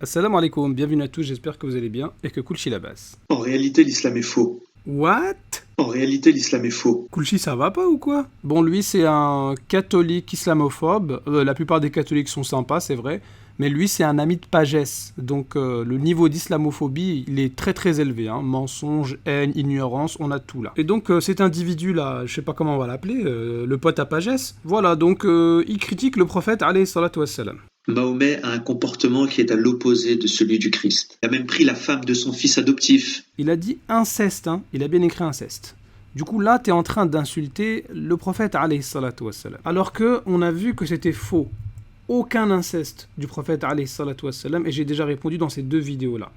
Assalamu alaikum, bienvenue à tous, j'espère que vous allez bien et que Kulchi la basse. En réalité, l'islam est faux. What? En réalité, l'islam est faux. Kulchi ça va pas ou quoi? Bon, lui c'est un catholique islamophobe, la plupart des catholiques sont sympas, c'est vrai, mais lui c'est un ami de pagesse, donc le niveau d'islamophobie il est très très élevé, hein. Mensonge, haine, ignorance, on a tout là. Et donc cet individu là, je sais pas comment on va l'appeler, le pote à pagesse, voilà, donc il critique le prophète alayhi salatu wassalam. Mahomet a un comportement qui est à l'opposé de celui du Christ. Il a même pris la femme de son fils adoptif. Il a dit inceste, hein. Il a bien écrit inceste. Du coup, là, tu es en train d'insulter le prophète, alayhi salatu wassalam. Alors qu'on a vu que c'était faux. Aucun inceste du prophète, alayhi salatu wassalam, et j'ai déjà répondu dans ces deux vidéos-là.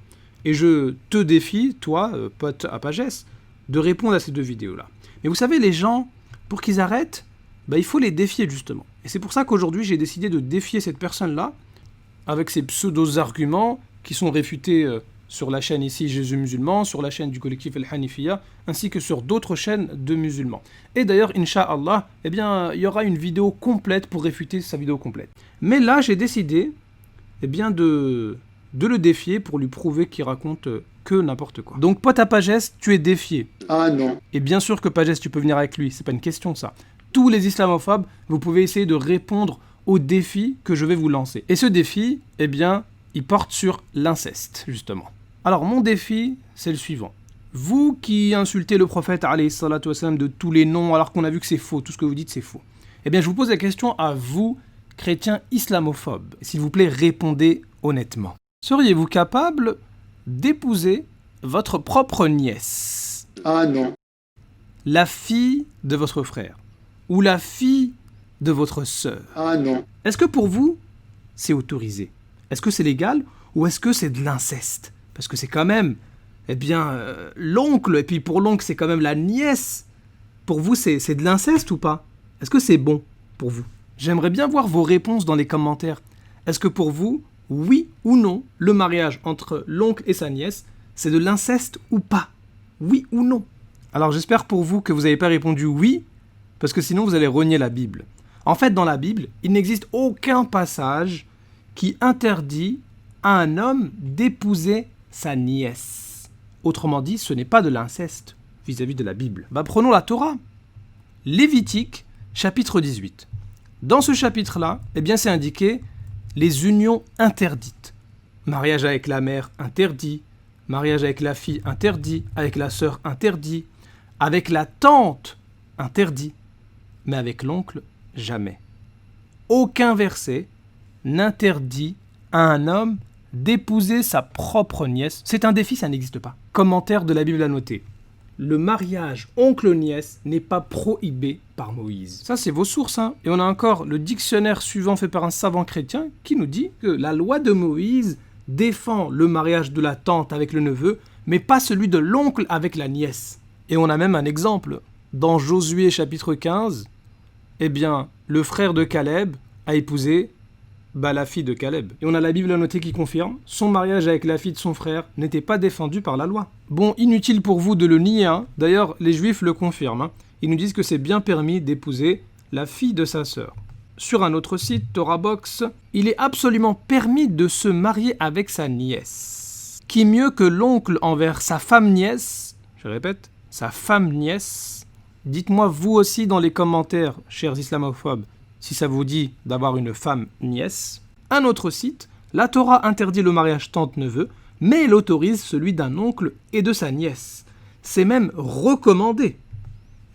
Et je te défie, toi, pote à pagesse, de répondre à ces deux vidéos-là. Mais vous savez, les gens, pour qu'ils arrêtent, il faut les défier, justement. Et c'est pour ça qu'aujourd'hui, j'ai décidé de défier cette personne-là, avec ses pseudo-arguments qui sont réfutés sur la chaîne ici Jésus musulman, sur la chaîne du collectif El Hanifiya, ainsi que sur d'autres chaînes de musulmans. Et d'ailleurs, Inch'Allah, il y aura une vidéo complète pour réfuter sa vidéo complète. Mais là, j'ai décidé de le défier pour lui prouver qu'il raconte que n'importe quoi. Donc, pote à Pagès, tu es défié. Ah non. Et bien sûr que Pagès, tu peux venir avec lui, c'est pas une question ça. Tous les islamophobes, vous pouvez essayer de répondre au défi que je vais vous lancer. Et ce défi, il porte sur l'inceste, justement. Alors, mon défi, c'est le suivant. Vous qui insultez le prophète, alayhi salatu wassalam, de tous les noms, alors qu'on a vu que c'est faux, tout ce que vous dites, c'est faux. Je vous pose la question à vous, chrétiens islamophobes. S'il vous plaît, répondez honnêtement. Seriez-vous capable d'épouser votre propre nièce? Ah non. La fille de votre frère? Ou la fille de votre sœur? Ah non. Est-ce que pour vous, c'est autorisé? Est-ce que c'est légal ou est-ce que c'est de l'inceste? Parce que c'est quand même, l'oncle, et puis pour l'oncle, c'est quand même la nièce. Pour vous, c'est de l'inceste ou pas? Est-ce que c'est bon pour vous? J'aimerais bien voir vos réponses dans les commentaires. Est-ce que pour vous, oui ou non, le mariage entre l'oncle et sa nièce, c'est de l'inceste ou pas? Oui ou non? Alors j'espère pour vous que vous n'avez pas répondu oui, parce que sinon vous allez renier la Bible. En fait, dans la Bible, il n'existe aucun passage qui interdit à un homme d'épouser sa nièce. Autrement dit, ce n'est pas de l'inceste vis-à-vis de la Bible. Prenons la Torah. Lévitique, chapitre 18. Dans ce chapitre-là, c'est indiqué les unions interdites. Mariage avec la mère, interdit. Mariage avec la fille, interdit. Avec la sœur, interdit. Avec la tante, interdit. Mais avec l'oncle, jamais. Aucun verset n'interdit à un homme d'épouser sa propre nièce. C'est un défi, ça n'existe pas. Commentaire de la Bible à noter. Le mariage oncle-nièce n'est pas prohibé par Moïse. Ça, c'est vos sources, hein. Et on a encore le dictionnaire suivant fait par un savant chrétien qui nous dit que la loi de Moïse défend le mariage de la tante avec le neveu, mais pas celui de l'oncle avec la nièce. Et on a même un exemple. Dans Josué chapitre 15, le frère de Caleb a épousé la fille de Caleb. Et on a la Bible à noter qui confirme, son mariage avec la fille de son frère n'était pas défendu par la loi. Bon, inutile pour vous de le nier, hein. D'ailleurs, les juifs le confirment, hein. Ils nous disent que c'est bien permis d'épouser la fille de sa sœur. Sur un autre site, Torah Box, il est absolument permis de se marier avec sa nièce. Qui mieux que l'oncle envers sa femme nièce, je répète, sa femme nièce. Dites-moi vous aussi dans les commentaires, chers islamophobes, si ça vous dit d'avoir une femme nièce. Un autre site, la Torah interdit le mariage tante-neveu, mais elle autorise celui d'un oncle et de sa nièce. C'est même recommandé.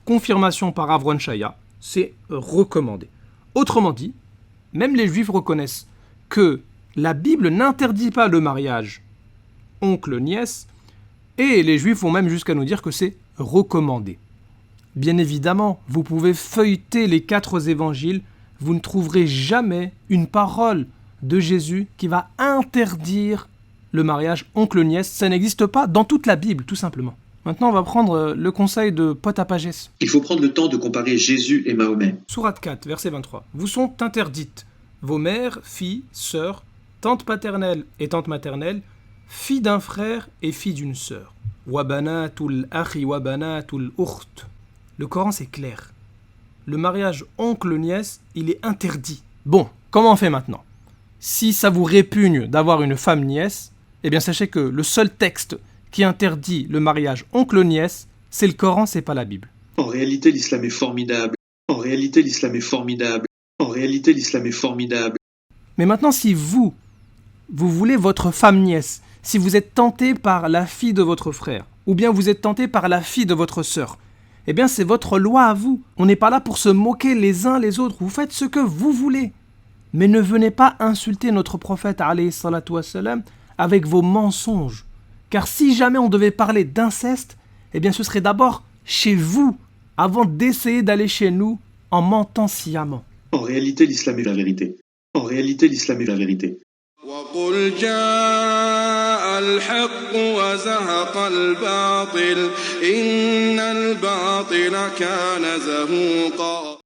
Confirmation par Avron Shaya, c'est recommandé. Autrement dit, même les juifs reconnaissent que la Bible n'interdit pas le mariage oncle-nièce, et les juifs vont même jusqu'à nous dire que c'est recommandé. Bien évidemment, vous pouvez feuilleter les 4 évangiles, vous ne trouverez jamais une parole de Jésus qui va interdire le mariage oncle-nièce. Ça n'existe pas dans toute la Bible, tout simplement. Maintenant, on va prendre le conseil de pote à Pagès. Il faut prendre le temps de comparer Jésus et Mahomet. Sourate 4, verset 23. Vous sont interdites vos mères, filles, sœurs, tantes paternelles et tantes maternelles, filles d'un frère et filles d'une sœur. Wabanatul akhi wabanatul ukht. Le Coran, c'est clair. Le mariage oncle-nièce, il est interdit. Bon, comment on fait maintenant? si ça vous répugne d'avoir une femme nièce, eh bien sachez que le seul texte qui interdit le mariage oncle-nièce, c'est le Coran, c'est pas la Bible. En réalité, l'islam est formidable. En réalité, l'islam est formidable. En réalité, l'islam est formidable. Mais maintenant, si vous voulez votre femme nièce, si vous êtes tenté par la fille de votre frère, ou bien vous êtes tenté par la fille de votre sœur, eh bien c'est votre loi à vous. On n'est pas là pour se moquer les uns les autres. Vous faites ce que vous voulez. Mais ne venez pas insulter notre prophète alayhi salatu wassalam avec vos mensonges. Car si jamais on devait parler d'inceste, eh bien ce serait d'abord chez vous, avant d'essayer d'aller chez nous en mentant sciemment. En réalité, l'islam est la vérité. En réalité, l'islam est la vérité. وقل جاء الحق وزهق الباطل إن الباطل كان زهوقا